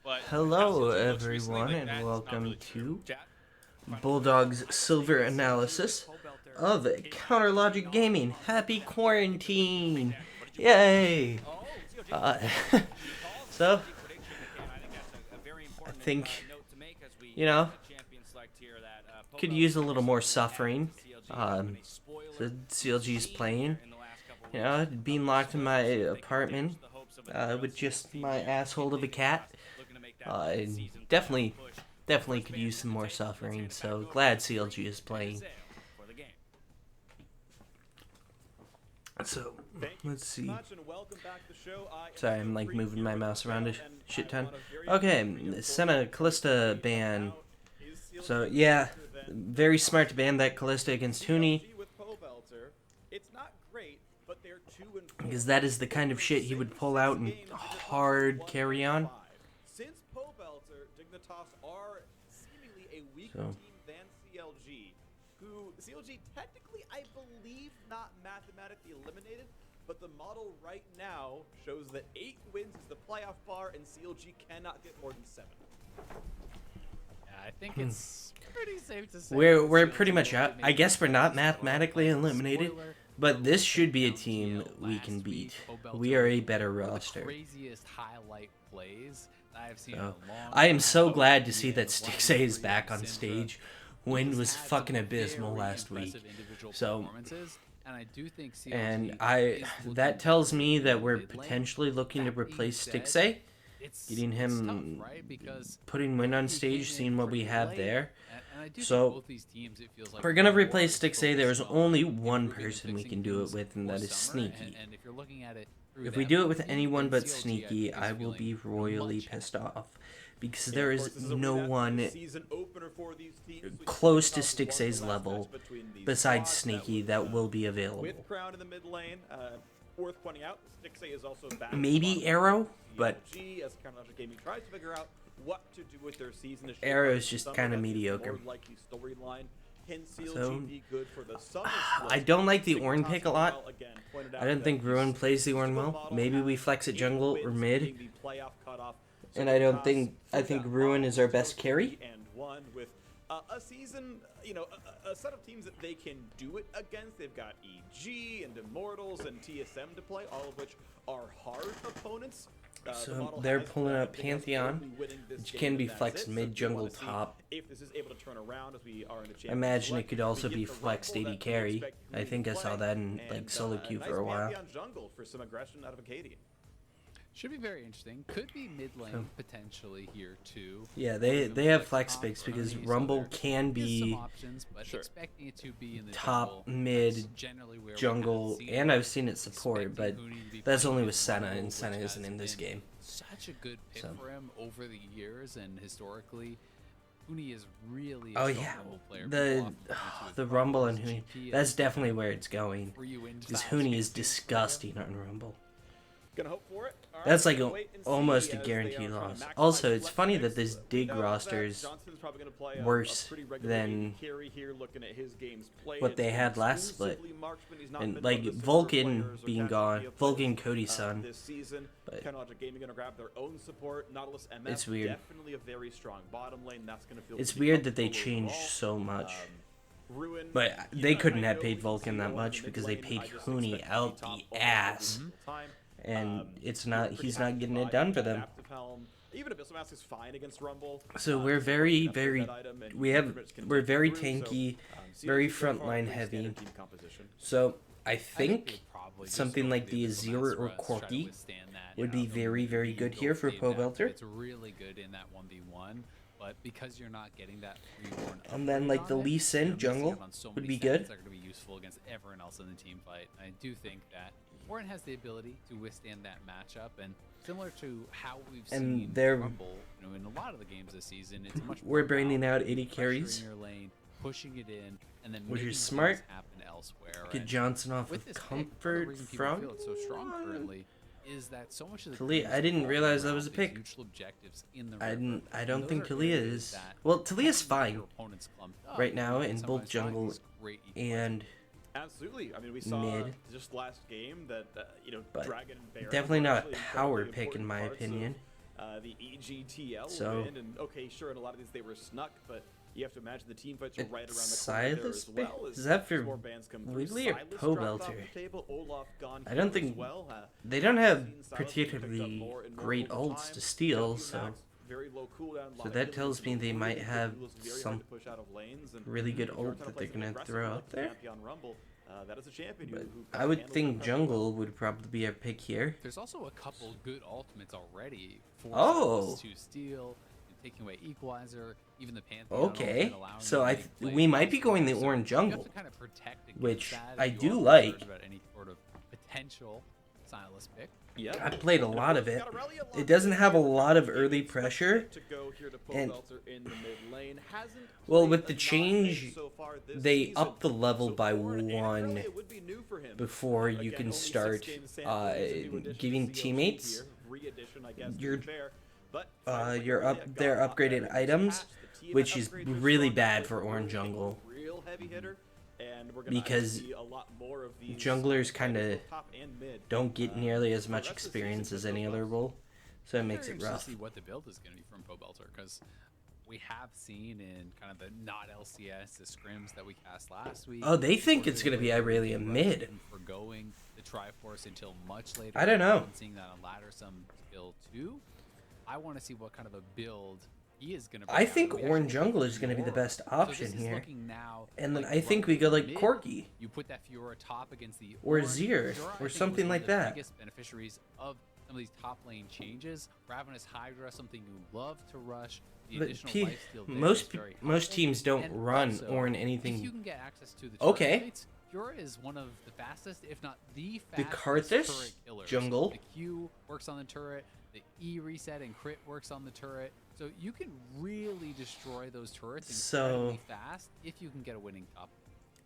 But Hello, absolutely most recently, everyone, like and that's not welcome really to chat. Bulldogs Silver Analysis of Counter Logic Gaming. Happy quarantine! Yay! Uh, so, I think, could use a little more suffering. The CLG's playing. Being locked in my apartment with just my asshole of a cat. Definitely could use some more suffering, so glad CLG is playing. So, let's see. Sorry, I'm like moving my mouse around a shit ton. Okay, Senna Callista ban. So, yeah, very smart to ban that Callista against Huni. Because that is the kind of shit he would pull out and hard carry on. Since Pobelter, Dignitas are seemingly a weaker team than CLG, who CLG technically, I believe, not mathematically eliminated, but the model right now shows that 8 wins is the playoff bar, and CLG cannot get more than 7. Yeah, I think it's pretty safe to say We're pretty much out. I guess we're not mathematically eliminated, but this should be a team we can beat. We are a better roster. Craziest highlight plays I've seen. I am so glad to see that Stixay is back on stage. Wind was fucking abysmal last week. So, and that tells me that we're potentially looking to replace Stixay. Getting him, putting Wind on stage, seeing what we have there. So, we're going to replace Stixay. There's only one person we can do it with, and that is Sneaky. If we do it with anyone but Sneaky, I will be royally pissed off. Because there is no one close to Stixay's level besides Sneaky that will be available. With Crown in the mid lane, worth pointing out, Stixay is also back. Maybe Arrow, but as Counter Logic Gaming tries to figure out what to do with their season. Arrow is just kind of mediocre. So, I don't like the Ornn pick a lot. I don't think Ruin plays the Ornn well. Maybe we flex it jungle or mid. And I think Ruin is our best carry. With a season, a set of teams that they can do it against. They've got EG and Immortals and TSM to play, all of which are hard opponents. So they're pulling up Pantheon, which can be flexed mid jungle top. I imagine it could also be flexed AD carry. I think I saw that in like solo queue for a while. Should be very interesting. Could be mid lane potentially here too. Yeah, they have flex picks because Rumble can be top, mid, jungle, and I've seen it support, but that's only with Senna, and Senna isn't in this game. Such a good pick for him over the years and historically. Huni is really a Rumble player. The Rumble and Huni, that's definitely where it's going. Because Huni is disgusting on Rumble. That's like almost a guaranteed loss. Also, it's funny that this Dig roster is worse than what they had last split. And like Vulcan being gone, Vulcan Cody's son. But it's weird. It's weird that they changed so much. But they couldn't have paid Vulcan that much because they paid Huni out the ass. And he's not getting it done for them. So we're very tanky, very frontline heavy. So I think something like the Azir or Corki would be very good here for Pobelter. It's really good in that 1v1, but because you're not getting that reborn, and then like the Lee Sin jungle would be good. They're going to be useful against everyone else in the team fight. I do think that Ornn has the ability to withstand that matchup, and similar to how we've seen Rumble, in a lot of the games this season, it's much we're braining out 80 carries, your lane, pushing it in, and then which is smart. Happen elsewhere. Get Johnson off with comfort from. Feel it's so strong currently is that so much of the Talia, I didn't realize that was a pick. I don't think Talia is. Well, Talia's fine right now in both jungle and absolutely. I mean, we saw just last game that but Dragon and Baron definitely not a power pick in my opinion. the EGTL So, win. And okay, sure, in a lot of these they were snuck, but you have to imagine the team fights are right around the corner there as well. Is that for Wiggly or Pobelter? I don't think they don't have particularly great ults to steal, so that tells me they might have some really good ult that they're gonna throw out there. But I would think jungle would probably be a pick here. There's also a couple good ultimates already. To steal, taking away equalizer, even the Pantheon. Okay, so we might be going the orange jungle, which I do like. About any sort of potential Silas pick. Yep. I played a lot of it. It doesn't have a lot of early pressure. And, well, with the change, they up the level by 1 before you can start giving teammates their upgraded items, which is really bad for orange jungle. Because junglers kind of don't get nearly as much experience as any other role, so it makes it rough. See what the build is going to be from Pobelter, because we have seen in kind of the not LCS, the scrims that we cast last week. Oh, they think it's going to be Irelia mid. Forgoing the Triforce until much later. I don't know. Seeing that on ladder some skill too. I want to see what kind of a build he is going to. I think orange jungle is going to be the best option here. And then I think we go like Corki. You put that Fiora top against the or Zir or something like that. Biggest beneficiaries of some of these top lane changes. Ravenous Hydra, something you love to rush. But most teams don't run or in anything. If you can get access to the okay. Fiora is one of the fastest, if not the fastest, the Karthus jungle. The Q works on the turret. The E reset and crit works on the turret. So you can really destroy those turrets incredibly fast if you can get a winning top.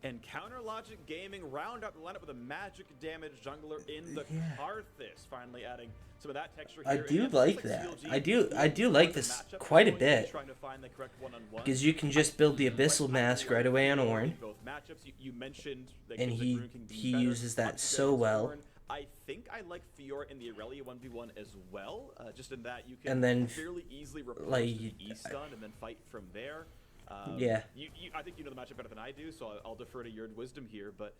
And Counter Logic Gaming round up the lineup with a magic damage jungler in the Karthus, finally adding some of that texture here. I do like that. I do like this quite a bit. Because you can just build the Abyssal Mask right away on Ornn. And he uses that so well. I think I like Fiora in the Irelia 1v1 as well, just in that you can fairly easily replace the E-stun and then fight from there. I think you know the matchup better than I do, so I'll defer to your wisdom here, but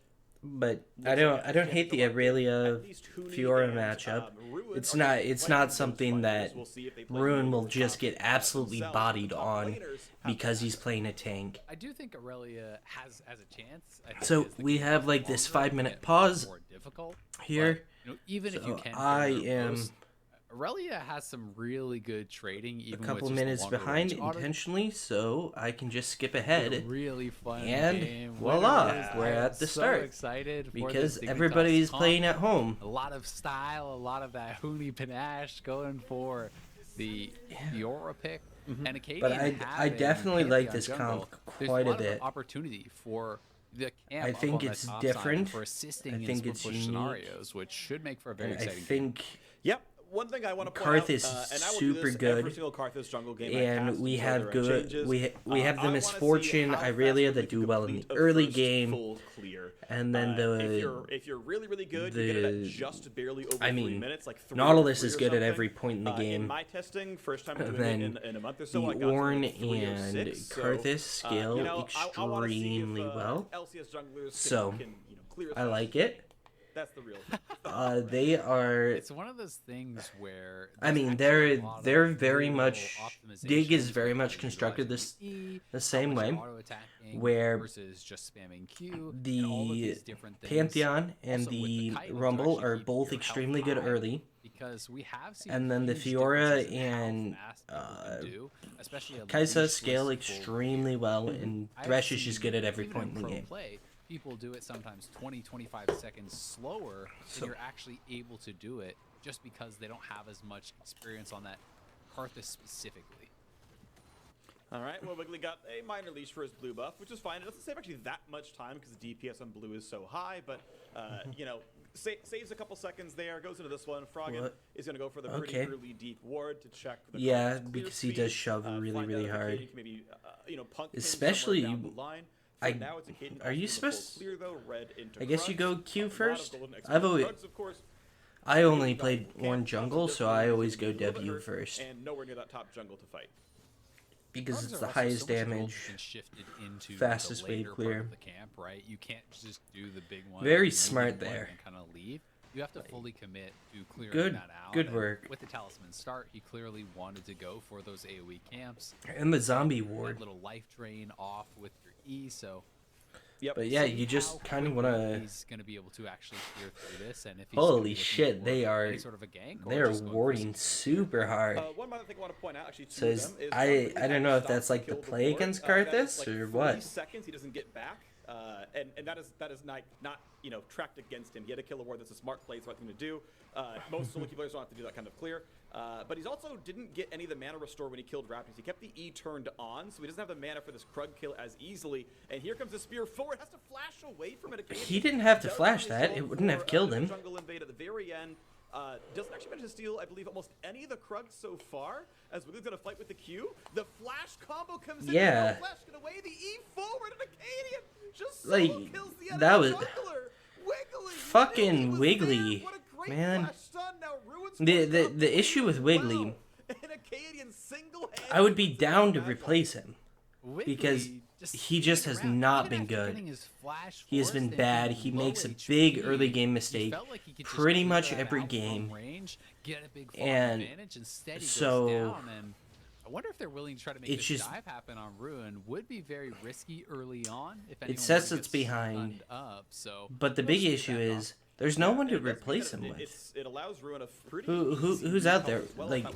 I don't hate the Irelia Fiora matchup. It's not something that Ruin will just get absolutely bodied on because he's playing a tank. I do think Irelia has a chance. So we have like this 5-minute pause here. But, even if you can, Irelia has some really good trading. Even a couple minutes behind intentionally, so I can just skip ahead. Really fun and game. Voila, we're at the start. Excited because everybody's playing at home. A lot of style, a lot of that Huni panache going for the Fiora pick. And but I definitely like this comp quite a bit. Opportunity for the camp. I think it's different. For assisting in push scenarios, which should make for a very exciting game. Yep. One thing I want to point out, is super good, and we have good. We have the Misfortune Irelia that do well in the early game, and then if you're really good, you get it at just barely over 3 minutes. Like Nautilus is good at every point in the game. In my testing, first time doing it in a month or so, I got Ornn and Karthus scale extremely well, so I like it. That's the real they are. It's one of those things where they're very much. Dig is very much constructed the same way, where just spamming Q, the Pantheon and the Rumble are both extremely good early. Because we have seen and then the Fiora and Kaisa scale extremely well, and Thresh is just good at every point in the game. People do it sometimes 20-25 seconds slower than you're actually able to do it, just because they don't have as much experience on that Karthus specifically. All right, well, Wiggly got a minor leash for his blue buff, which is fine. It doesn't save actually that much time because the DPS on blue is so high, but saves a couple seconds there. Goes into this one. Froggen is going to go for the pretty early deep ward to check for the because he does shove really hard. Maybe, especially are you supposed? I guess you go Q first. I've always I only played Orange jungle, so I always go W first. And nowhere near that top jungle to fight. Because it's the highest damage, fastest way clear. The camp, right? You can't just do the big one. Very smart there. And kind of leave. You have to fully commit to clearing that out. Good work. With the Talisman start, he clearly wanted to go for those AoE camps. And the zombie ward. Little life drain off with your E, so. Yep. But yeah, you just kind of want to. He's going to be able to actually clear through this, and if he's holy shit, they are. Sort of a gank, they are warding super hard. One other thing I want to point out, actually, so I don't know if that's like the play against Karthus or what. Seconds he doesn't get back, and that is not tracked against him. He had to kill a ward. That's a smart play. It's the right thing to do. Most solo queue players don't have to do that kind of clear. But he's also didn't get any of the mana restore when he killed Raptors. He kept the E turned on, so he doesn't have the mana for this Krug kill as easily. And here comes the spear forward. Has to flash away from it. He didn't have to flash that. It wouldn't have killed him. Jungle invade at the very end. Doesn't actually manage to steal, I believe, almost any of the Krugs so far. As Wiggly's gonna fight with the Q. The flash combo comes in. Yeah. Flash get away. The E forward and Acadian just like kills the that was Wiggly. Fucking Wiggly, man. The issue with Wiggly, I would be down to replace him because he just has not been good. He has been bad. He makes a big early game mistake pretty much every game, and so I wonder if they're willing to try to make this dive happen on Ruin. Would be very risky early on. If it says it's behind, but the big issue is there's no one to replace him with. It allows Ruin a pretty who's out there? Like,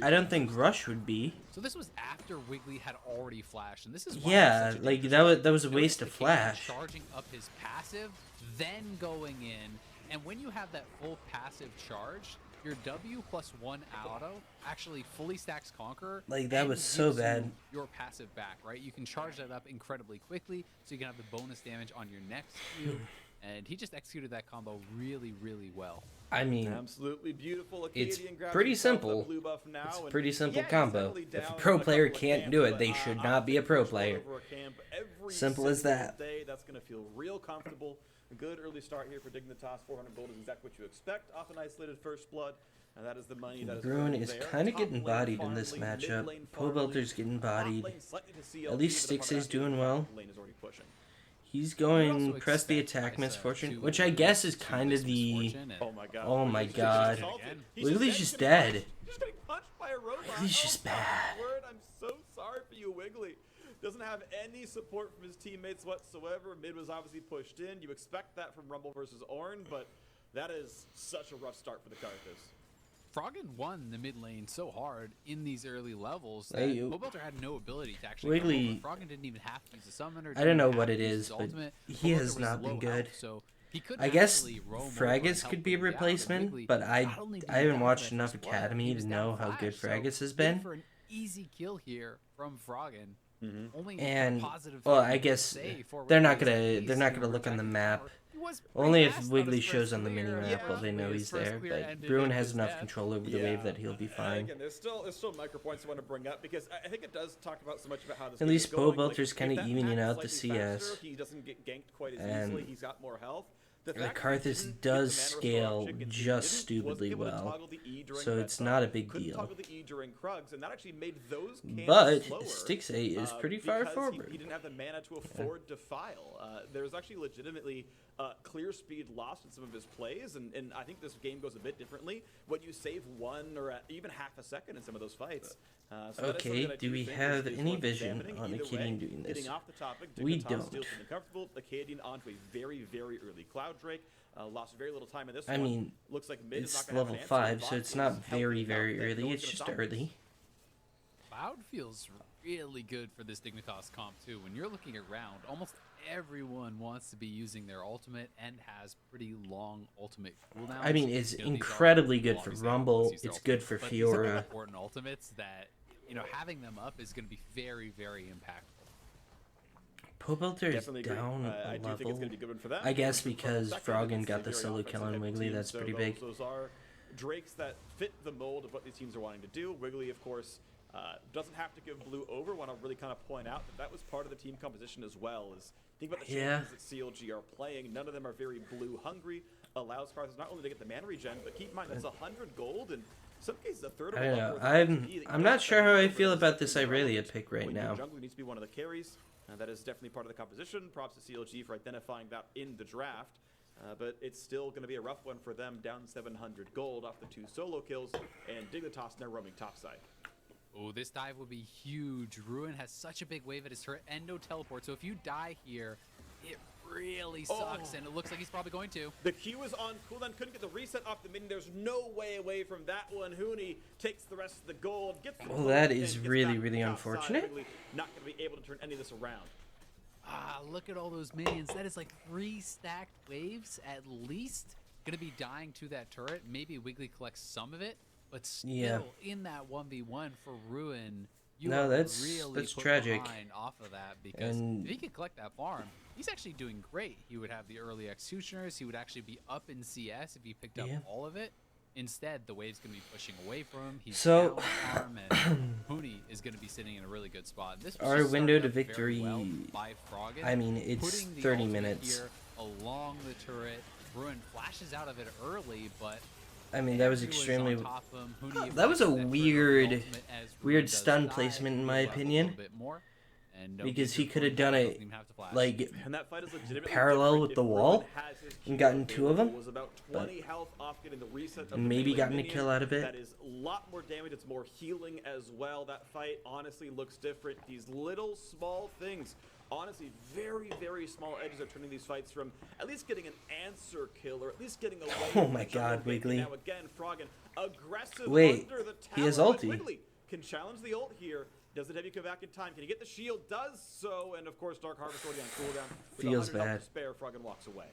I don't think Rush would be. So this was after Wiggly had already flashed, and this is yeah, like that was a waste of flash. Charging up his passive, then going in, and when you have that full passive charge, your W +1 auto actually fully stacks Conqueror. Like, that was so bad. Your passive back, right? You can charge that up incredibly quickly, so you can have the bonus damage on your next Q. And he just executed that combo really, really well. I mean, absolutely beautiful. It's pretty simple. It's a pretty simple combo. If a pro player can't do it, they should not be a pro player. Simple as that. That's going to feel real comfortable. A good early start here for Dignitas. 400 gold is exactly what you expect off an isolated first blood. And that is the money that is Bruin is kind of getting bodied in this matchup. Pobelter's getting bodied. At least Stix's doing well. He's going press the attack misfortune, which I guess is kind of the... Oh my god. Wiggly's just dead. Wiggly's just bad. I'm so sorry for you, Wiggly. Doesn't have any support from his teammates whatsoever. Mid was obviously pushed in. You expect that from Rumble versus Ornn, but that is such a rough start for the Karthus. Froggen won the mid lane so hard in these early levels that Pobelter had no ability to actually Wiggly, Froggen didn't even have to use the summoner. I don't know what it is, but he has not been good. So he could I guess Fraggus could be a replacement, but I haven't watched enough Academy to know how good Fraggus has been. For an easy kill here from Froggen. And well, I guess they're not gonna look on the map. Only if Wiggly shows on the mini-map will they know he's there, but Bruin has enough control over the wave that he'll be fine. Again, there's still micro points I want to bring up because I think it does talk about so much about how this at least Pobelter's kind of evening out the CS. He doesn't get ganked quite as easily. He's got more health. The Karthus does scale just stupidly well, so it's not a big deal. But Stixay is pretty far forward. He didn't have the mana to afford Defile. There's actually legitimately clear speed lost in some of his plays, and I think this game goes a bit differently when you save 1 or even half a second in some of those fights. So okay, do we have any vision on Acadian doing this? We don't. Acadian onto a very, very early Cloud Drake. Lost very little time in this I mean, looks like mid it's level 5, so it's not very, very early. It's just early. Cloud feels really good for this Dignitas comp too. When you're looking around, almost everyone wants to be using their ultimate and has pretty long ultimate cooldowns. I mean, it's incredibly good for Rumble. It's good for Fiora. These are important ultimates that, having them up is going to be very, very impactful. Pobelter is down a level. I guess because Froggen got the solo kill on Wiggly, that's pretty big. Those are Drakes that fit the mold of what these teams are wanting to do. Wiggly, of course, doesn't have to give blue over. Want to really kind of point out that was part of the team composition as well. Think about the champions that CLG are playing. None of them are very blue hungry. allows Karthus not only to get the mana regen, but keep in mind that's 100 gold and in some cases a third of I a don't level know. I'm not sure how I feel about this Irelia pick right when now. your jungler needs to be one of the carries, and that is definitely part of the composition. Props to CLG for identifying that in the draft. But it's still going to be a rough one for them, down 700 gold off the 2 solo kills, and Dignitas now roaming topside. Oh, this dive will be huge. Ruin has such a big wave at his turret and no teleport, so if you die here, it really sucks, and it looks like he's probably going to. The Q was on cooldown, couldn't get the reset off the mid. There's no way away from that one. Huni takes the rest of the gold, gets the well, that is really, really unfortunate. Not going to be able to turn any of this around. Ah, look at all those minions. That is like 3 stacked waves at least. Gonna be dying to that turret. Maybe Wiggly collects some of it, but still in that 1v1 for Ruin, you are really put tragic. Behind off of that, because if he could collect that farm, he's actually doing great. He would have the early executioners. He would actually be up in CS if he picked up all of it. Instead, the wave's going to be pushing away from him. He's down farm, and Huni is going to be sitting in a really good spot. This was our window to victory, well by Froggen. I mean, it's 30 minutes. Here along the turret. Ruin flashes out of it early, but I mean, that was extremely... that was a weird stun placement, in my opinion. Because he could have done it, like, parallel with the wall and gotten 2 of them. But, and maybe gotten a kill out of it. That is a lot more damage. It's more healing as well. That fight honestly looks different. These little small things, honestly, very, very small edges are turning these fights from at least getting an answer kill or at least getting away. Oh my god, Wiggly. Now again, Froggen aggressive Wait, under the tower. he has ulti. Wiggly can challenge the ult here. Does it have you come back in time? Can he get the shield? Does so, and of course, Dark Harvest already on cooldown. Feels bad. To spare, Froggen walks away.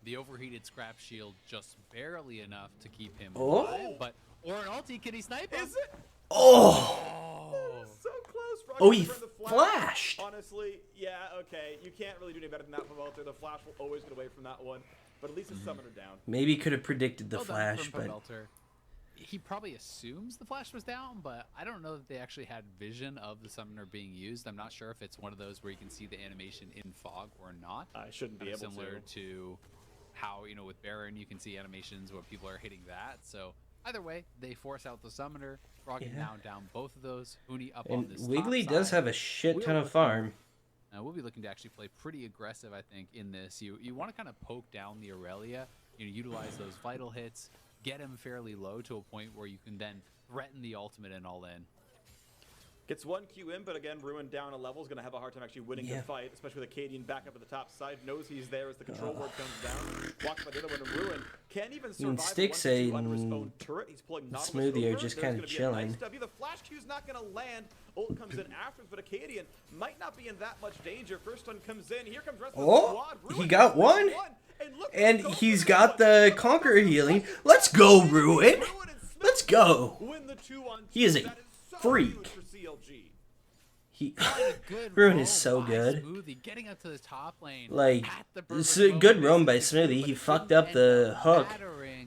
The overheated scrap shield just barely enough to keep him alive, but or an ulti, can he snipe him? Is it? Oh! So close, Froggen. Oh, he flashed! Honestly, yeah, okay. You can't really do any better than that from Welter. The flash will always get away from that one, but at least it's summoner down. Maybe could have predicted the flash, but... He probably assumes the flash was down, but I don't know that they actually had vision of the summoner being used. I'm not sure if it's one of those where you can see the animation in fog or not. I shouldn't be able to. Similar to how, you know, with Baron, you can see animations where people are hitting that. So either way, they force out the summoner. Froggen now down both of those. Huni up on this Wiggly top does side. have a shit ton of farm. We'll be looking to actually play pretty aggressive, I think, in this. You want to kind of poke down the Aurelia, you know, utilize those vital hits, get him fairly low to a point where you can then threaten the ultimate and all in. Gets 1 Q in, but again, Ruin down a level is going to have a hard time actually winning the fight, especially with Acadian back up at the top side. Knows he's there as the control board comes down. Walks by the other one, and Ruin can't even survive. Sticks under his own turret. He's pulling Smoothie are just kind of chilling. Nice the flash Q's not going to land. Ult comes in after, but Acadian might not be in that much danger. First one comes in. Here comes the rest of the squad. Ruin he got one. And he's got the Conqueror healing. Let's go, Ruin. Let's go. He is a freak. Ruin is so good. Getting up to the top lane. Like, it's a good roam by Smoothie. He fucked up the hook,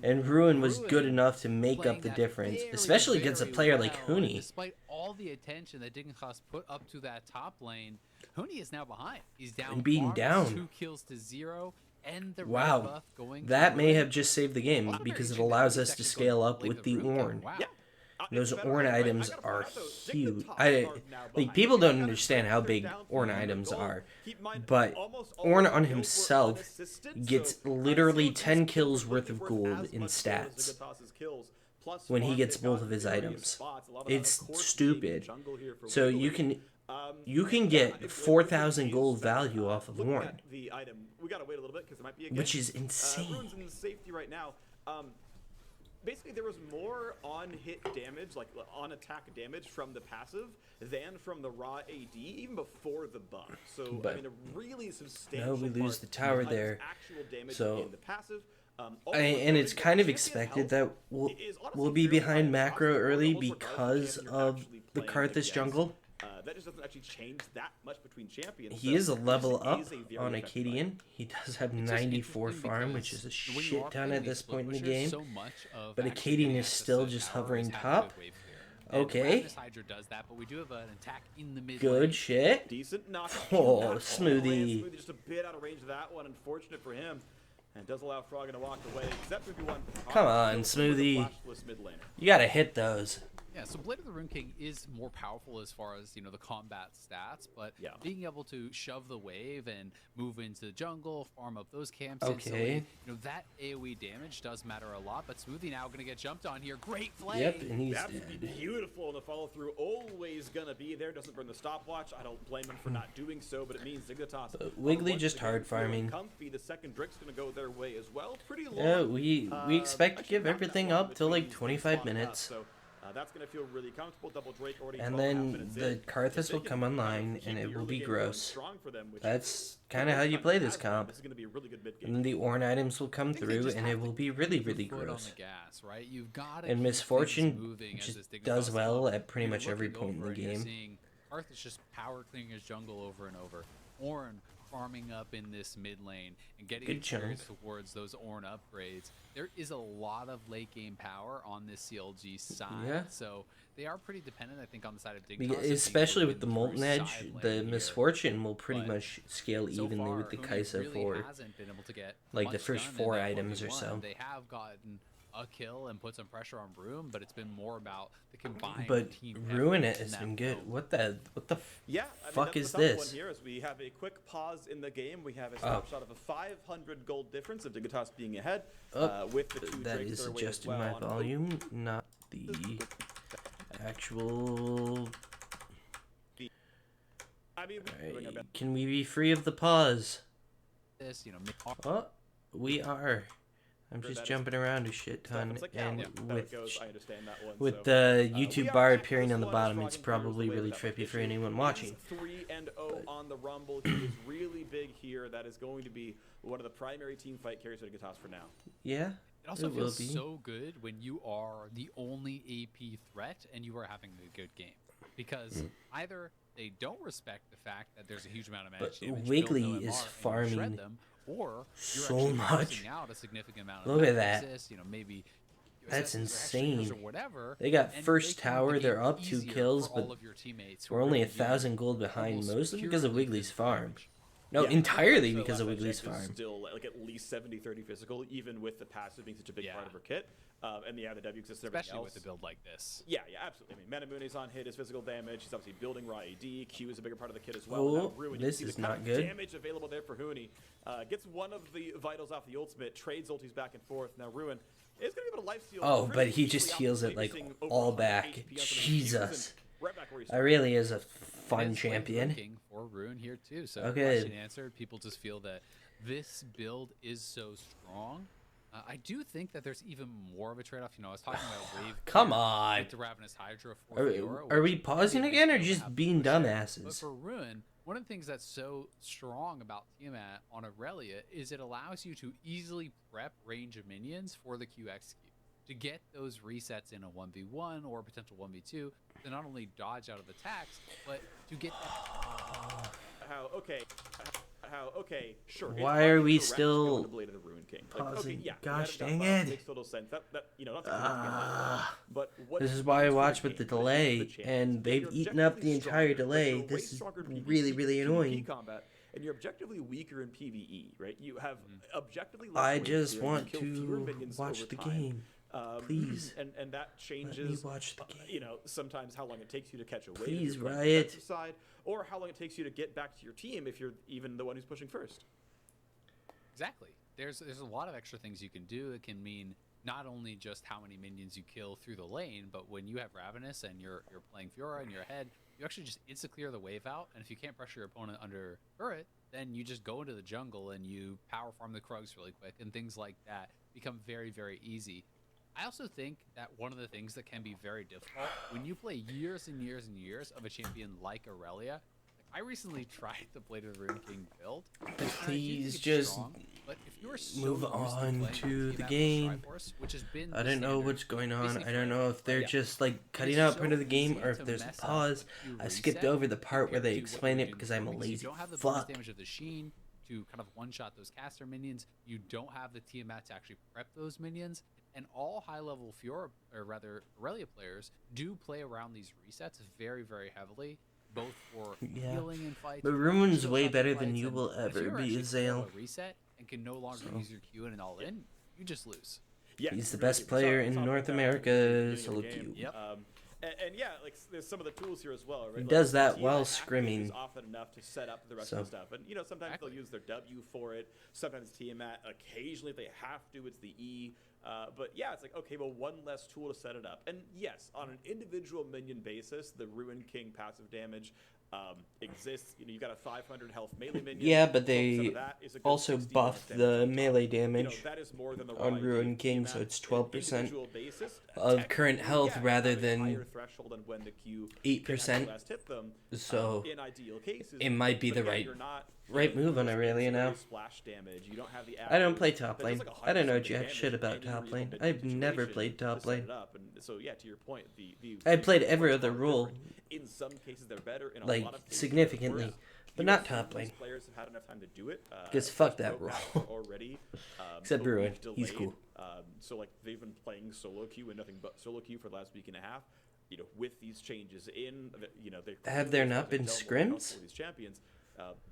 and Ruin was good enough to make up the difference, especially against a player like Huni. Despite all the attention that Dignitas put up to that top lane, Huni is now behind. He's down. And beaten down. 2 kills to 0. And the wow, that may have just saved the game because it allows us to scale up with the Ornn. Yeah. Those Ornn items are huge. Like, people don't understand how big Ornn items are, but Ornn on himself gets literally 10 kills worth of gold in stats when he gets both of his items. It's stupid. So you can get 4,000 gold value off of Ornn, which is insane. Right now. Basically, there was more on-hit damage, like on-attack damage from the passive than from the raw AD, even before the buff. So, I mean, a really substantial we lose the tower there. Actual damage so, in the passive. And it's kind of expected that we'll be behind macro early because of the Karthus jungle. That just doesn't actually change that much between champions. He is a level up on Acadian. He does have 94 farm, which is a shit ton at this point in the game. But Acadian is still just hovering top. Okay. Good shit. Decent knock. Oh, Smoothie. Just a bit out of range of that one. Unfortunate for him. and does allow Froggen to walk away. Come on, Smoothie. You gotta hit those. Yeah, so Blade of the Rune King is more powerful as far as, you know, the combat stats, but being able to shove the wave and move into the jungle, farm up those camps instantly, you know, that AoE damage does matter a lot, but Smoothie now going to get jumped on here. Great play. Yep, and he's absolutely beautiful, and the follow-through always going to be there. Doesn't burn the stopwatch. I don't blame him for not doing so, but it means Dignitas. Wiggly just hard farming. Comfy. The second Drick's going to go their way as well. Pretty long. Yeah, we expect to give everything up till like 25 minutes. So, that's going to feel really comfortable. Double Drake already. And then the Karthus will come online, and it will be gross. That's kind of how you play this comp. And then the Ornn items will come through, and it will be really, really gross. And Misfortune just does well at pretty much every point in the game. Karthus just power cleaning his jungle over and over. Ornn farming up in this mid lane and getting towards those Ornn upgrades. There is a lot of late game power on this CLG side, so they are pretty dependent, I think, on the side of Dignitas. Especially with the Molten Edge, the Misfortune will pretty much scale evenly with the Kai'Sa for like the first 4 items or so. They have gotten a kill and put some pressure on Ruin, but it's been more about the combined team. Ruin it has been good. What the fuck is this? Here as we have a quick pause in the game. We have a snapshot of a 500 gold difference of Dignitas being ahead. With the 2 that is adjusting my volume, not the actual. Right. Can we be free of the pause? Oh, we are. I'm just jumping around a shit ton, and with the YouTube bar appearing on the bottom, it's probably really trippy for anyone watching. 3-0 on the Rumble. He is really big here. That is going to be one of the primary team fight carries for Dignitas for now. Yeah, it also feels so good when you are the only AP threat and you are having a good game, because either they don't respect the fact that there's a huge amount of damage, Wiggly is farming or so much. Out a significant amount Look at that. You know, maybe that's insane. or whatever, they got first tower. They're up 2 kills, but we're only 1,000 gold behind, mostly because of Wiggly's farm. No, entirely because of Wiggly's farm. Still like at least 70-30 physical, even with the passive being such a big part of her kit. And the W exists and everything especially else. with a build like this. Yeah, absolutely. I mean, Manamune's on hit, his physical damage. He's obviously building raw AD. Q is a bigger part of the kit as well. Oh, this is not good. Damage available there for Huni. Gets one of the vitals off the ultimate, trades ultis back and forth. Now Ruin is going to be able to lifesteal. Oh, but he just heals it like all back. Jesus. That really is a fun champion. For Ruin here too. So question answered. People just feel that this build is so strong. I do think that there's even more of a trade-off. You know, I was talking about wave. Come on. With the Ravenous Hydra for Fiora, are we pausing again or just being dumbasses? But for Ruin, one of the things that's so strong about Tiamat on Aurelia is it allows you to easily prep range of minions for the Q execute. To get those resets in a 1v1 or a potential 1v2 to not only dodge out of attacks, but to get that. Okay, sure. Why are we still Blade of the Rune King? pausing? Gosh dang it. Makes total sense. But this is why I watch with the delay, and they've eaten up the entire delay. This is really, really annoying. And you're objectively weaker in PvE, right? You have objectively less I just want to watch the game. Please. And that changes. Let me watch the game. You know, sometimes how long it takes you to catch a wave. Please, Riot. Side, or how long it takes you to get back to your team if you're even the one who's pushing first. Exactly. There's a lot of extra things you can do. It can mean not only just how many minions you kill through the lane, but when you have Ravenous and you're playing Fiora and you're ahead, you actually just insta-clear the wave out, and if you can't pressure your opponent under turret, then you just go into the jungle and you power farm the Krugs really quick, and things like that become very, very easy. I also think that one of the things that can be very difficult, when you play years and years and years of a champion like Aurelia, I recently tried the Blade of the Rune King build. Please just but if you're so move on to the game. Force, which has been I don't know what's going on. I don't know if they're just like cutting out part of the game or if there's a pause. I skipped over the part where they explain it because I'm a lazy You don't have the bonus damage of the Sheen to kind of one-shot those caster minions. You don't have the Tiamat to actually prep those minions. And all high-level Fiora, or rather Aurelia players, do play around these resets very, very heavily, both for healing and fights. But Ruin's way better than you will ever be, Azale. and can no longer use your Q in an all-in, you just lose. Yeah, he's the best player in North America, solo Q. Yep. And yeah, like there's some of the tools here as well, right? He like, does that TI while active scrimming. is often enough to set up the rest of the stuff. And, you know, sometimes they'll use their W for it. Sometimes Tiamat. Occasionally, if they have to, it's the E. But yeah, it's like, okay, well, one less tool to set it up. And yes, on an individual minion basis, the Ruin King passive damage exists. You know, you got a 500 health melee minion. Yeah, but they also buff the melee damage, you know, that is more than the on Ruin King, so it's 12% of current health rather than 8%. So in ideal cases, it might be the right move on Aurelia now. Splash damage. You don't have the I don't play top lane. I don't know jack shit about top lane. I've never played top lane. So yeah, to your point, I played every other role. In some cases, they're better. In a like lot of cases, significantly, but not top lane. Players have had enough time to do it. Because fuck that role. Already. Except Ruin, he's cool. So like they've been playing solo queue and nothing but solo queue for the last week and a half. You know, with these changes in, you know, have there not been scrims? These champions.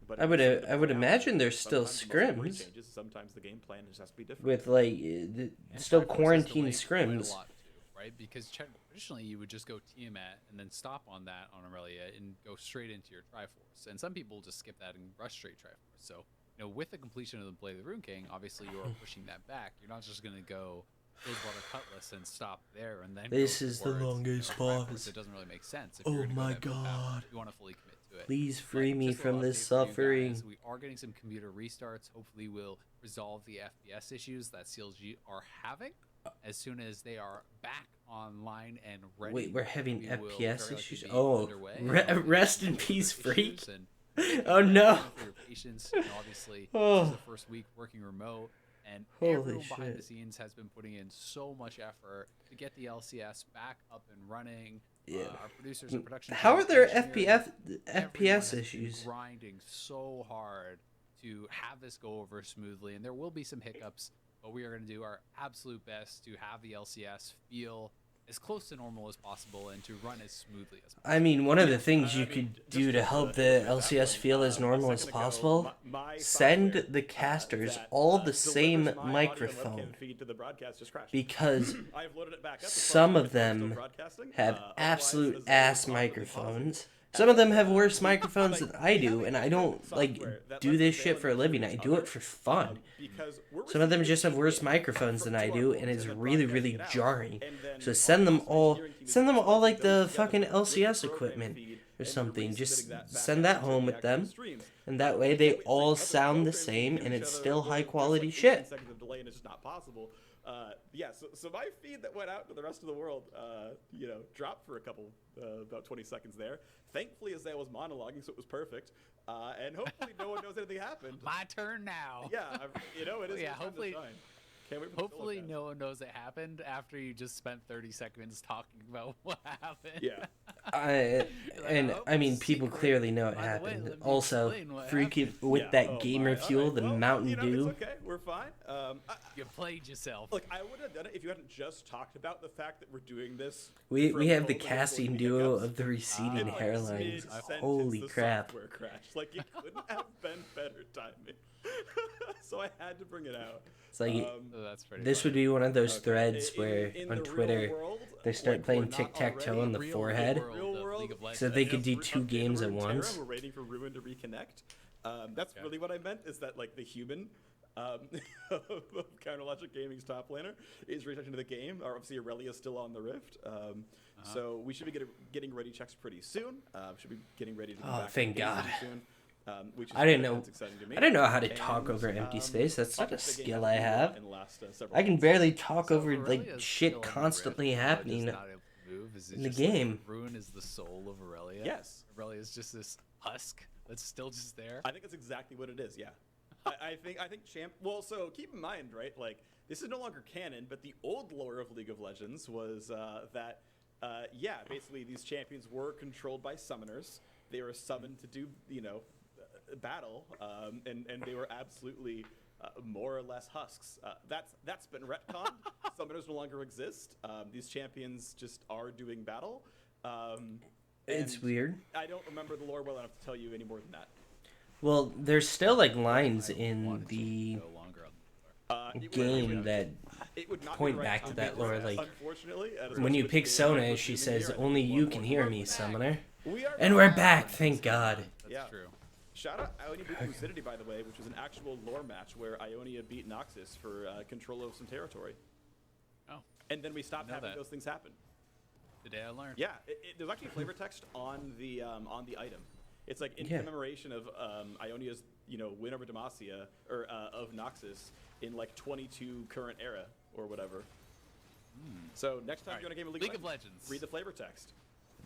But I would imagine there's still scrims. Sometimes the game plan just has to be different. With like still quarantine scrims. Right? Because traditionally you would just go Tiamat and then stop on that on Aurelia and go straight into your Triforce. And some people just skip that and rush straight Triforce. So, you know, with the completion of the Blade of the Rune King, obviously you are pushing that back. You're not just going to go Rosewater Cutlass and stop there and then this is the longest pause. It doesn't really make sense. If oh my god. You want to fully commit to it. Please free me from this suffering. We are getting some computer restarts. Hopefully we'll resolve the FPS issues that CLG are having. As soon as they are back online and ready. Wait, we're having FPS issues? Oh, rest in peace, Freak. Oh no. For your patience, and obviously, this is the first week working remote, and everyone behind the scenes has been putting in so much effort to get the LCS back up and running. Yeah. Our producers and production. How are there FPS issues? Grinding so hard to have this go over smoothly, and there will be some hiccups. But we are going to do our absolute best to have the LCS feel as close to normal as possible and to run as smoothly as possible. I mean, one of the things you could do to help the LCS feel as normal as possible, send the casters all the same microphone. Because some of them have absolute ass microphones. Some of them have worse microphones than I do, and I don't, like, do this shit for a living. I do it for fun. Some of them just have worse microphones than I do, and it's really, really jarring. So send them all, like, the fucking LCS equipment or something. Just send that home with them, and that way they all sound the same, and it's still high-quality shit. Yeah, so my feed that went out to the rest of the world, you know, dropped for a couple, about 20 seconds there. Thankfully, Isaiah was monologuing, so it was perfect. And hopefully no one knows anything happened. My turn now. Yeah, you know, it is. Yeah, hopefully. Hopefully no one knows it happened after you just spent 30 seconds talking about what happened. Yeah. I mean, people clearly know it happened. Also, freaking with that gamer fuel, the Mountain Dew. It's okay, we're fine. You played yourself. Look, I would have done it if you hadn't just talked about the fact that we're doing this. We have the casting duo of the receding hairlines. Holy crap. Like, it couldn't have been better timing. So I had to bring it out. It's like that's pretty this would be one of those threads where on Twitter they start playing tic-tac-toe on the forehead so they could do 2 games at once. We're waiting for Ruin to reconnect. That's really what I meant, is that like the human Counterlogic Gaming's top laner is returning to the game. Obviously Aurelia is still on the Rift. So we should be getting ready checks pretty soon. Should be getting ready to come back thank God. soon. I didn't know how to talk over empty space. That's not a skill I have. I can barely talk over like shit constantly happening in the game. Ruin is the soul of Aurelia. Yes. Aurelia is just this husk that's still just there. I think that's exactly what it is. Yeah. I think champ. Well, so keep in mind, right? Like this is no longer canon, but the old lore of League of Legends was that yeah, basically these champions were controlled by summoners. They were summoned to do, you know, battle, and they were absolutely more or less husks. That's been retconned. Summoners no longer exist. These champions just are doing battle. It's weird. I don't remember the lore well enough to tell you any more than that. Well, there's still like lines in the game that point back to that lore. Like, when you pick Sona, she says, "Only you can hear me, summoner." And we're back, thank God. That's true. Shout out Ionia beat Lucidity, by the way, which was an actual lore match where Ionia beat Noxus for control of some territory. Oh. And then we stopped having those things happen. Today I learned. Yeah, there's actually flavor text on the item. It's like in commemoration of Ionia's win over Demacia or of Noxus in like 22 current era or whatever. So next time you're on a game of League of Legends, read the flavor text.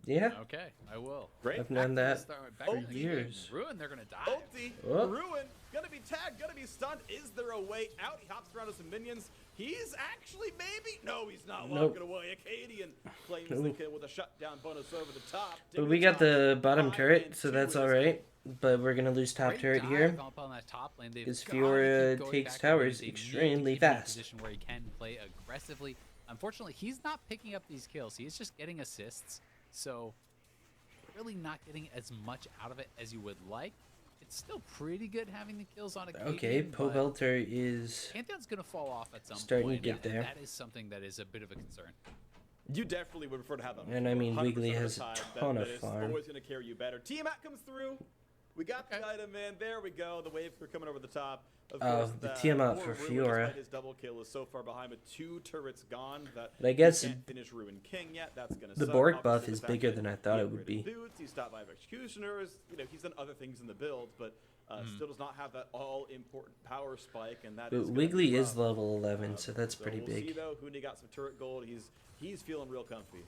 Yeah. Okay, I will. Great. I've known that for years. Ruin, they're gonna die. Ulti, Ruin, gonna be tagged, gonna be stunned. Is there a way out? He hops around with some minions. He's actually maybe. No, he's not walking away. Acadian claims the kill with a shutdown bonus over the top. But we got the bottom turret, so that's alright. But we're gonna lose top turret here. Because Fiora takes towers extremely fast. Position where he can play aggressively. Unfortunately, he's not picking up these kills. He's just getting assists. So, really not getting as much out of it as you would like. It's still pretty good having the kills on Acadian. Okay, Pobelter is Pantheon's going to fall off at some starting point. to get there. That is something that is a bit of a concern. You definitely would prefer to have them. And I mean, Wiggly has a ton of farm. That is always going to carry you better. Tiamat comes through. We got the item in. There we go. The wave crew coming over the top. Of course, the Tiamat for Fiora. His double kill is so far behind, but 2 turrets gone. That I guess can't finish Ruin King yet. That's gonna the Borg buff is bigger than I thought it would be. He's stopped by Executioners. He's done other things in the build, but still does not have that all-important power spike. And that. But Wiggly is level 11, so that's pretty big. See though, Huni got some turret gold. He's feeling real comfy.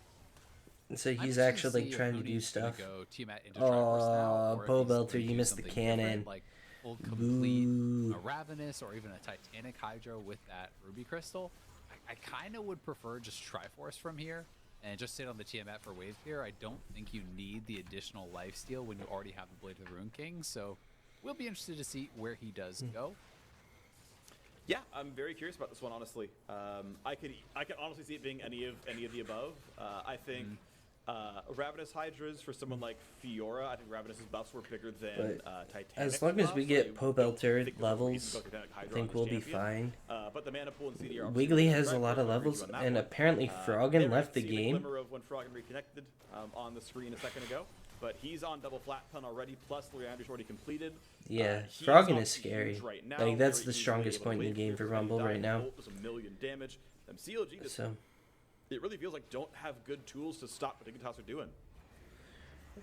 So he's actually like trying to do stuff. Oh, Pobelter, you missed the cannon. Like full complete a Ravenous or even a Titanic Hydra with that Ruby Crystal. I kind of would prefer just Triforce from here and just sit on the Tiamat for wave clear. I don't think you need the additional lifesteal when you already have the Blade of the Rune King. So we'll be interested to see where he does go. Yeah, I'm very curious about this one, honestly. I could honestly see it being any of the above. I think Ravenous Hydras for someone like Fiora. I think Ravenous's buffs were bigger than Titanic. As long as we get Pobelter levels, I think we'll be fine. But the mana pool in CDR Wiggly has a lot of levels, and apparently Froggen left the game. A glimmer of when Froggen reconnected on the screen a second ago. But he's on double flat ton already, plus Leander's already completed. Yeah, Froggen is scary. Right now, like, that's the strongest point in the game for Rumble right now. A million damage. CLG just, it really feels like don't have good tools to stop what Dignitas are doing.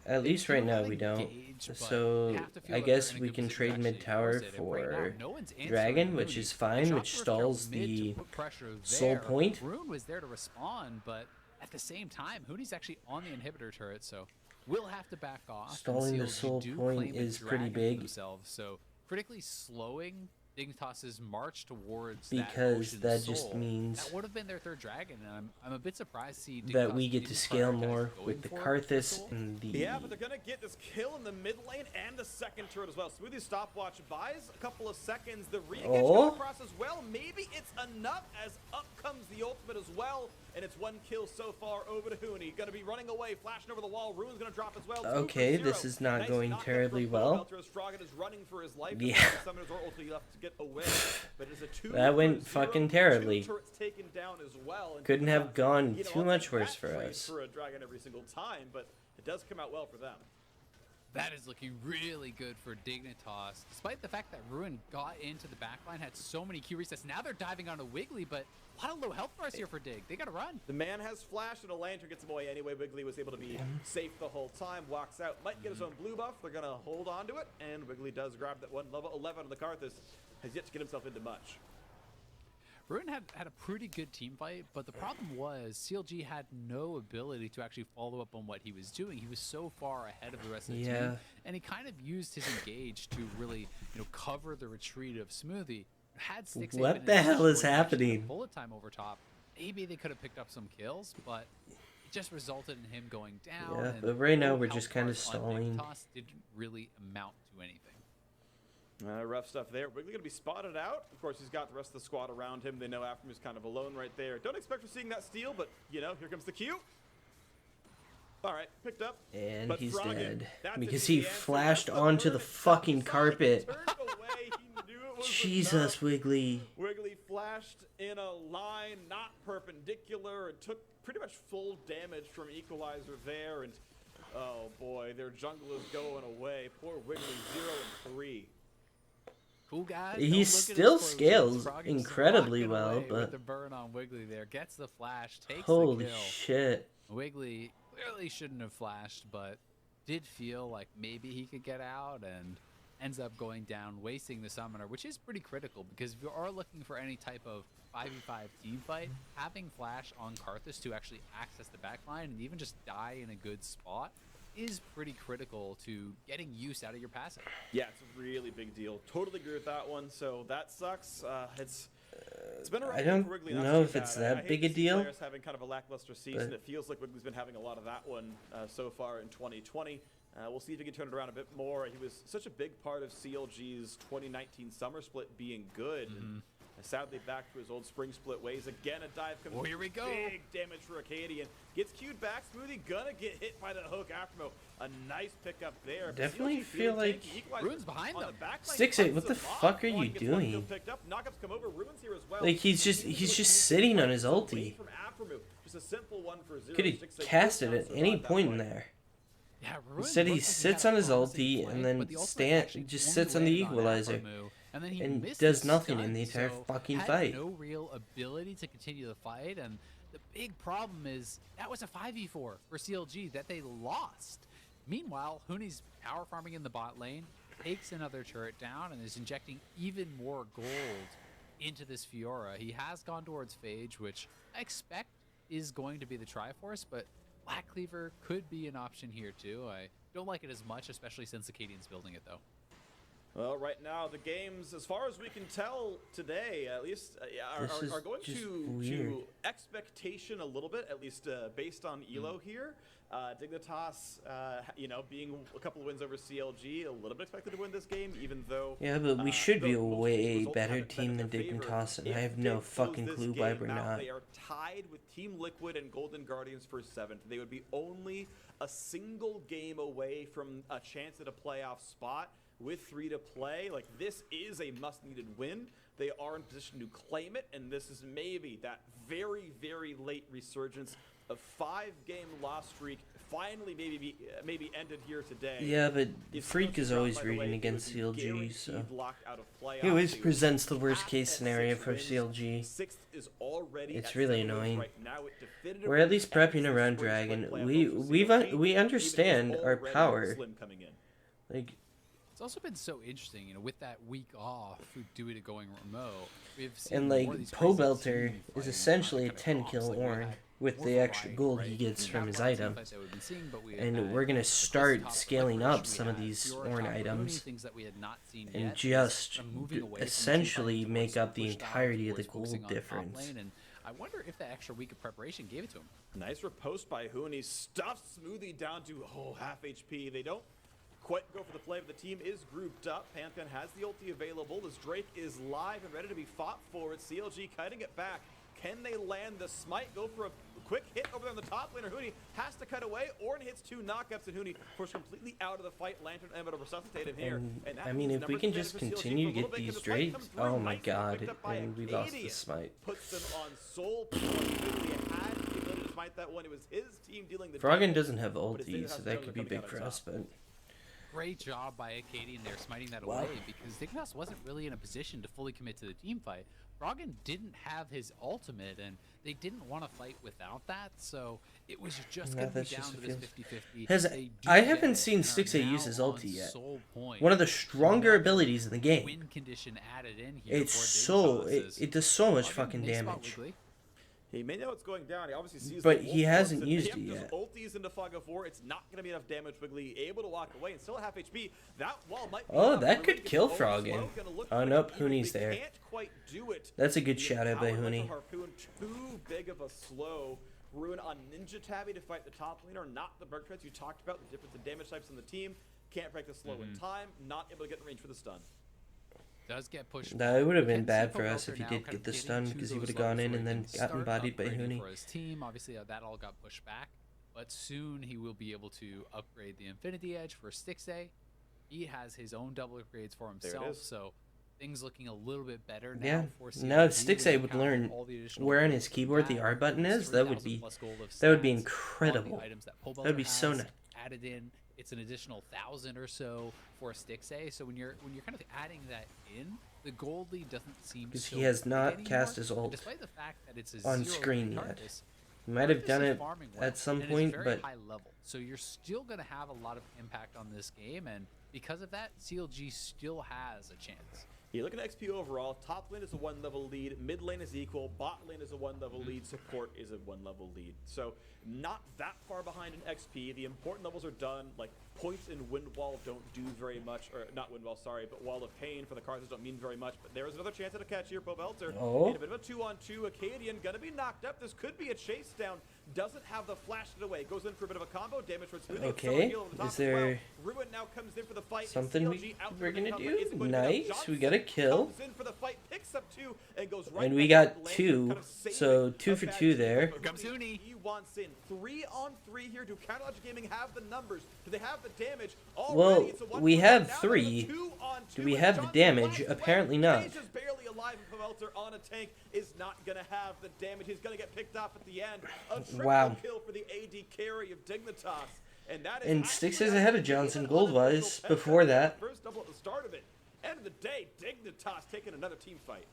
At least right now we don't. So I guess we can trade mid tower for Dragon, which is fine, which stalls the soul point. Rune was there to respond, but at the same time, Huni's actually on the inhibitor turret, so we'll have to back off. Stalling the soul point is pretty big. So critically slowing Dignitas's march towards because that just means that would have been their third dragon, and I'm a bit surprised to see that we get to scale more with the Karthus and the. Yeah, but they're gonna get this kill in the mid lane and the second turret as well. Smoothie's stopwatch buys a couple of seconds. The re-engage comes across as well. Maybe it's enough as up comes the ultimate as well. And it's 1 kill so far over to Huni. Gonna be running away, flashing over the wall. Rune's gonna drop as well. Okay, this is not going terribly well. Is running for his life. Yeah. Summoners are ultimately left to get away. But it's a 2 that went fucking terribly. 2 turrets taken down as well. And couldn't have gone too much worse for us. For a dragon every single time, but it does come out well for them. That is looking really good for Dignitas, despite the fact that Ruin got into the backline, had so many Q resets. Now they're diving onto Wiggly, but a lot of low health bars here for Dig. They gotta run. The man has flash and a lantern gets him away anyway. Wiggly was able to be safe the whole time. Walks out, might get his own blue buff. They're gonna hold on to it, and Wiggly does grab that one. Level 11 on the Karthus. Has yet to get himself into much. Ruin had a pretty good team fight, but the problem was CLG had no ability to actually follow up on what he was doing. He was so far ahead of the rest of the team, and he kind of used his engage to really, cover the retreat of Smoothie. Had 6 what the hell is happening? Bullet time over top. Maybe they could have picked up some kills, but it just resulted in him going down. Yeah, but right now we're just kind of stalling. Didn't really amount to anything. Rough stuff there. Wiggly going to be spotted out. Of course, he's got the rest of the squad around him. They know after him is kind of alone right there. Don't expect for seeing that steal, but, here comes the Q. All right, picked up. And he's dead. Because he flashed onto the fucking carpet. Jesus, Wiggly. Wiggly flashed in a line not perpendicular and took pretty much full damage from Equalizer there. And oh boy, their jungle is going away. Poor Wiggly, 0 and 3. Cool guys. He still scales incredibly well, but with the burn on Wiggly there, gets the flash, takes holy the kill. Shit. Wiggly clearly shouldn't have flashed, but did feel like maybe he could get out and ends up going down, wasting the summoner, which is pretty critical because if you are looking for any type of 5v5 team fight, having flash on Karthus to actually access the backline and even just die in a good spot is pretty critical to getting use out of your passive. Yeah, it's a really big deal. Totally agree with that one. So that sucks. It's been a rough I don't for Wrigley, know if it's that big a deal. Players having kind of a lackluster season. It feels like Wrigley's been having a lot of that one so far in 2020. We'll see if he can turn it around a bit more. He was such a big part of CLG's 2019 summer split being good. And sadly back to his old spring split ways. Again, a dive comes. Oh, here we go. Big damage for Acadian. Gets queued back. Smoothie gonna get hit by the hook aftermo. A nice pickup there. Definitely feel like Ruin's behind them. 6-8, what the fuck are you doing? Like he's just sitting on his ulti. Could have cast it at any point in there. Yeah, instead he sits on his ulti and then just sits on the equalizer and does nothing in the entire fucking fight. No real ability to continue the fight, and the big problem is that was a 5v4 for CLG that they lost. Meanwhile, Huni's power farming in the bot lane, takes another turret down, and is injecting even more gold into this Fiora. He has gone towards Phage, which I expect is going to be the Triforce, but Black Cleaver could be an option here too. I don't like it as much, especially since Acadian's building it though. Well, right now the games, as far as we can tell today, at least, are going to expectation a little bit, at least based on Elo here. Dignitas, you know, being a couple of wins over CLG, a little bit expected to win this game, even though... Yeah, but we should be a way better team than Dignitas, and I have no fucking clue why we're not. They are tied with Team Liquid and Golden Guardians for 7th. They would be only a single game away from a chance at a playoff spot with 3 to play. Like, this is a must-needed win. They are in position to claim it, and this is maybe that very, very late resurgence. A 5-game loss streak finally maybe ended here today. Yeah, but Freak is always rooting against CLG, so he always presents the worst case scenario for CLG. It's really annoying. We're at least prepping around Dragon. We understand our power. Like, it's also been so interesting, you know, with that week off due to going remote. We've seen and like Pobelter is essentially a 10-kill Ornn with the extra gold he gets from his item, and we're gonna start scaling up some of these Ornn items and just essentially make up the entirety of the gold difference. I wonder if that extra week of preparation gave it to him. Nice riposte by Huni, stuffs Smoothie down to half HP. They don't quite go for the play, but the team is grouped up. Pantheon has the ulti available. This Drake is live and ready to be fought for. It's CLG cutting it back. Can they land the smite? Go for a quick hit over there on the top laner. Huni has to cut away. Ornn hits 2 knockups, and Huni forced completely out of the fight. Lantern able to resuscitate him here. And I mean, if we can just continue to get these Drakes, oh my god, and we lost the smite. Puts them on soul. Froggen doesn't have ulti, so that could be big for us, but... Great job by Acadian there, smiting that away, because Dignitas wasn't really in a position to fully commit to the team fight. Froggen didn't have his ultimate, and they didn't want to fight without that, so it was just going to be down to this 50-50. I haven't seen 6A use his ulti yet. One of the stronger abilities in the game. Win condition added in here. It does so much fucking damage. He may know it's going down. He obviously sees but he hasn't used it yet. Ultis into Fog of War. It's not going to be enough damage. Wiggly able to walk away and still half HP. That wall might be that could kill Froggen. Oh nope, Huni's there. Can't quite do it. That's a good shout out by Huni. Too big of a slow ruin on Ninja Tabby to fight the top laner, not the Berg threats you talked about. The difference in damage types on the team. Can't break the slow in time. Not able to get in range for the stun. Does get pushed. That would have been bad for us if he did get the stun, because he would have gone in and then gotten bodied by Huni. For his team, obviously that all got pushed back, but soon he will be able to upgrade the Infinity Edge for 6A. He has his own double upgrades for himself, so things looking a little bit better now Yeah. for Now if CLG Stixay when you would account for learn all the additional where on goals his keyboard the that R button this is, that would 3,000 be plus goal of that would be stats on the incredible. items that That would be Bulldogs so has nice. added in. It's an additional 1,000 or so for Stixay. So when you're kind of adding that in, the gold lead doesn't seem Because so he has big not anymore. cast his And ult despite the fact that it's a on 0 screen green yet. Arctis, He might have Arctis done is it farming well, at some and point, it's very but high level. So you're still going to have a lot of impact on this game, and because of that, CLG still has a chance. Yeah, looking at XP overall, top lane is a 1-level lead, mid lane is equal, bot lane is a 1-level lead, support is a 1-level lead. So not that far behind in XP. The important levels are done. Like points in Wind Wall don't do very much, or not Wind Wall, sorry, but Wall of Pain for the Carthage don't mean very much. But there is another chance at a catch here. Belter in a bit of a 2-on-2. Acadian gonna be knocked up. This could be a chase down. Doesn't have the flash it away. Goes in for a bit of a combo. Damage for Smoothie. okay. Is there Ruin now comes in for the fight. something we're gonna do? Nice. We got a kill. Comes in for the fight, picks up 2, and goes right And we back got up lane, 2, kind of saving so a 2 for bad 2 team. there. But Comes Huni. He wants in 3-on-3 here. Do Counterlogic Gaming have the numbers? Do they have the damage? Well, Already, it's a 1-1. we have Now 3. there's a 2-on-2, Do we and have the Johnson damage? blasts away. Apparently not. He's just barely alive, and Pavelter on a tank is not going to have the damage. He's going to get picked off at the end. A triple Wow. kill for the AD carry of Dignitas. And that is And actually Styx is ahead of an Johnson unofficial gold-wise penta. before that. First double at the start of it. End of the day, Dignitas taking another team fight.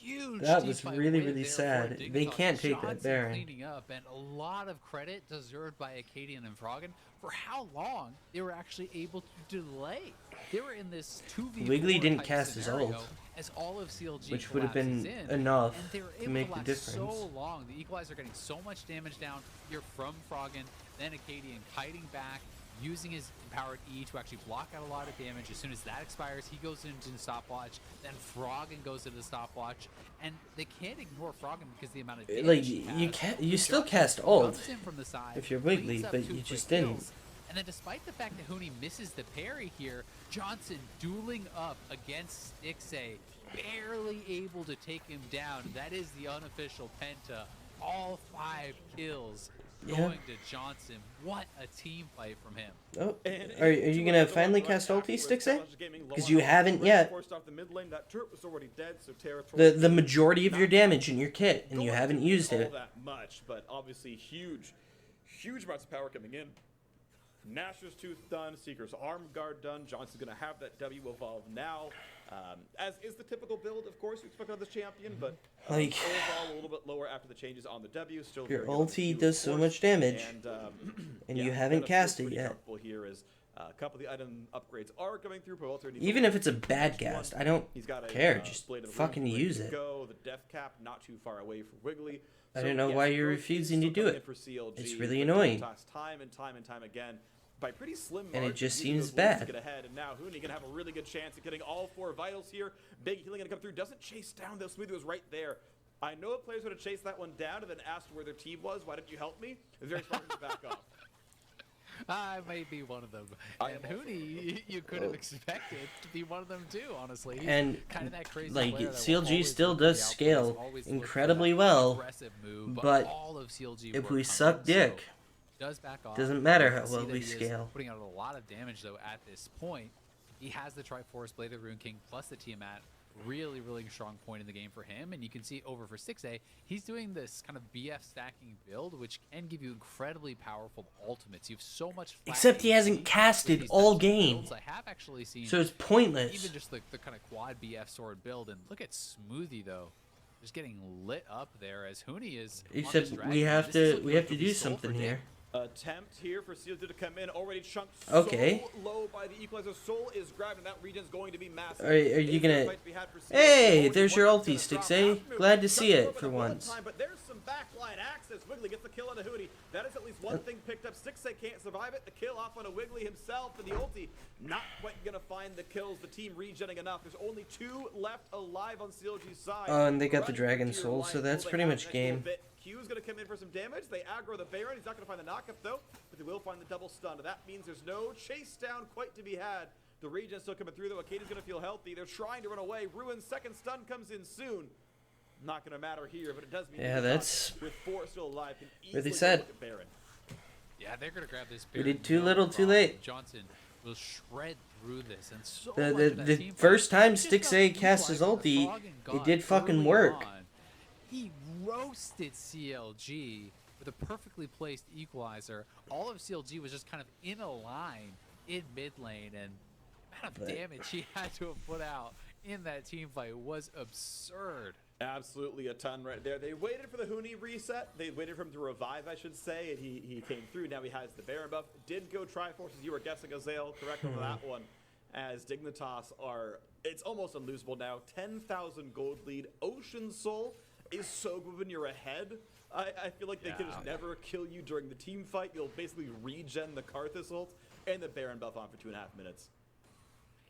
Huge That team was fight really, win really there for sad. They Dignitas. can't take that Johnson Baron. Cleaning up, and a lot of credit deserved by Acadian and Froggen for how long they were actually able to delay. They were in this 2v4 Wiggly didn't type cast his scenario ult, as all of CLG which would have been collapses in, enough and they were to able make the last difference. so long. The Equalizer getting so much damage down here from Froggen, then Acadian kiting back, using his empowered E to actually block out a lot of damage. As soon as that expires, he goes into the stopwatch. Then Froggen goes into the stopwatch, and they can't ignore Froggen because the amount of damage Like, he you has. can't, you still Johnson cast ult comes in from the side, if you're Wiggly, cleans up but 2 you quick just didn't. kills. And then despite the fact that Huni misses the parry here, Johnson dueling up against Stixay, barely able to take him down. That is the unofficial penta. All 5 kills going to Johnson. What a team fight from him. Oh, are you gonna finally cast ulti, Stixay? Because you haven't yet. The majority of your damage in your kit, and you haven't used it. That much, but obviously huge amounts of power coming in. Nashor's Tooth done, Seeker's Arm Guard done. Johnson's going to have that W evolve now. As is the typical build, of course, you expect of this champion, but like, overall a little bit lower after the changes on the W. Still your very good on the ulti Q, does of so course. much damage, And you yeah, haven't that cast feels it pretty yet. comfortable here as a couple of the item upgrades are coming through. Even if it's a bad cast, I don't care. Just fucking use it. Go. The death cap not too far away for Wiggly. I don't know why you're refusing to do it. It's really annoying. Time and time again. By pretty slim And it margins, just using seems those leads to bad. Get ahead, and now Huni gonna have a really good chance at getting all 4 vitals here. Big healing gonna come through. Doesn't chase down though. Smoothie was right there. I know a players would have chased that one down and then asked where their team was. Why didn't you help me? It's very smart to back off. I may be one of them. And Huni, you could have expected to be one of them too, honestly. He's And kind of that crazy like player that will CLG always still look for does the outplays, scale always look for incredibly that well, aggressive move, but all of CLG if work we comes suck in, dick, so does back off. doesn't matter You how can see well that we he is scale. putting out a lot of damage though at this point. He has the Triforce Blade of Rune King plus the Tiamat. Really strong point in the game for him, and you can see over for 6A, he's doing this kind of BF stacking build, which can give you incredibly powerful ultimates. You have so much flat Except he hasn't AC casted with these all types of game, builds. I have actually seen so it's pointless. even just the kind of quad BF sword build, and look at Smoothie though, just getting lit up there as Huni is. on Except this dragon. we have This is to looking we like have to it'll be do soul for something Dick. here. Attempt here for CLG to come in, already chunked Okay. so low by the Equalizer. Soul is grabbed, and that region's going to be massive. Are you Is there a gonna? fight to be had for CLG? Hey, Already there's your one ulti, is gonna Stix, drop. eh? Half move. Glad to see Doesn't it go for the one once. time, but there's some backline access. Wiggly gets the kill on a Hootie. That is at least one thing picked up. Stixay can't survive it. The kill off on a Wiggly himself, and the ulti not quite gonna find the kills. The team regenning enough. There's only 2 left alive on CLG's side. Oh, and they got the Running Dragon to your Soul, line, so that's will they pretty have much the next little game. bit? Q's gonna come in for some damage. They aggro the Baron. He's not gonna find the knockup though, but they will find the double stun. That means there's no chase down quite to be had. The regen still coming through though. Acadian's gonna feel healthy. They're trying to run away. Ruin's second stun comes in soon. Not gonna matter here, but it does mean Yeah, that's with 4 still alive can really easily sad. look at Baron. Yeah, they're gonna grab this. We Baron did too no little, too problem. late. Johnson will shred through this. And so The first time Stixxay cast his ulti, it did fucking work. He roasted CLG with a perfectly placed equalizer. All of CLG was just kind of in a line in mid lane, and the amount of damage he had to have put out in that team fight was absurd. Absolutely a ton right there. They waited for the Huni reset. They waited for him to revive, I should say, and he came through. Now he has the Baron buff. Did go Triforce, as you were guessing, Azale. Correct on that one. As Dignitas are, it's almost unlosable now. 10,000 gold lead. Ocean Soul is so good when you're ahead. I feel like they could just never kill you during the team fight. You'll basically regen the Karthus ult and the Baron buff on for 2.5 minutes.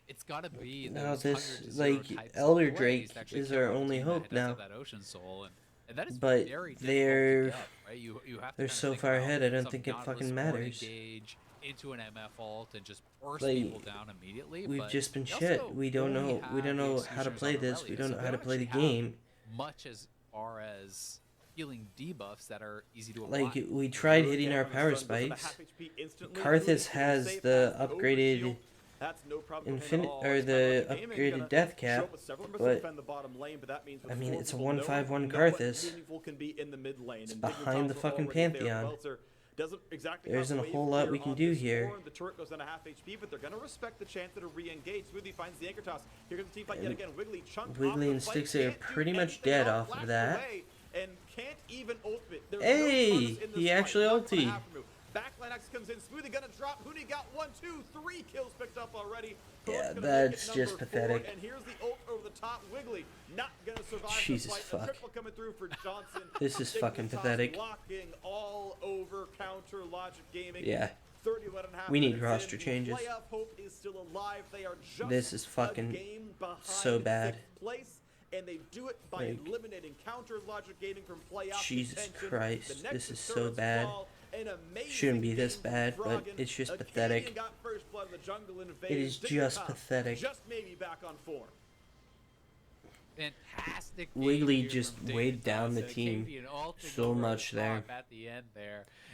It's gotta be now this, like, Elder Drake is our only hope now. That Ocean Soul, and that is but very they're up, right? You have to they're so far ahead. I don't think it fucking matters. Into an MF ult and just burst like, people down immediately. We've just been shit. We don't know how to play this. We don't know how to play the game. Much as far as healing debuffs that are easy to apply. Like, we tried hitting our power spikes. Karthus has the upgraded upgraded death cap, but I mean, it's a 1-5-1 Karthus. It's behind the fucking Pantheon. There isn't a whole lot we can do here. The turret goes down to half HP, but they're going to respect the chance to re-engage. Smoothie finds the anchor toss. Here comes the team fight yet again. Wiggly and Stixxay are pretty much dead off of that. And can't even ultimate. Hey, he actually ulti. Backline X comes in. Smoothie gonna drop. Huni got 1, 2, 3 kills picked up already. Yeah, that's just pathetic. And here's the ult over the top. Wiggly not gonna survive. Jesus fuck. Triple coming through for Johnson. This is fucking pathetic. Blocking all over counter logic gaming. Yeah. We need roster changes. This is fucking so bad. And they do it by eliminating counter logic gaming from playoff. Jesus Christ, this is so bad. Shouldn't be this bad, but it's just pathetic. It is just pathetic. Just maybe back on form. Fantastic. Wiggly just weighed down the team so much there.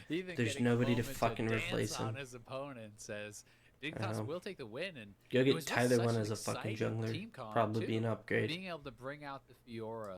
There's nobody to fucking replace him. His opponent says Dignitas will take the win, and go get Tyler one as a fucking jungler. Probably be an upgrade. Being able to bring out the Fiora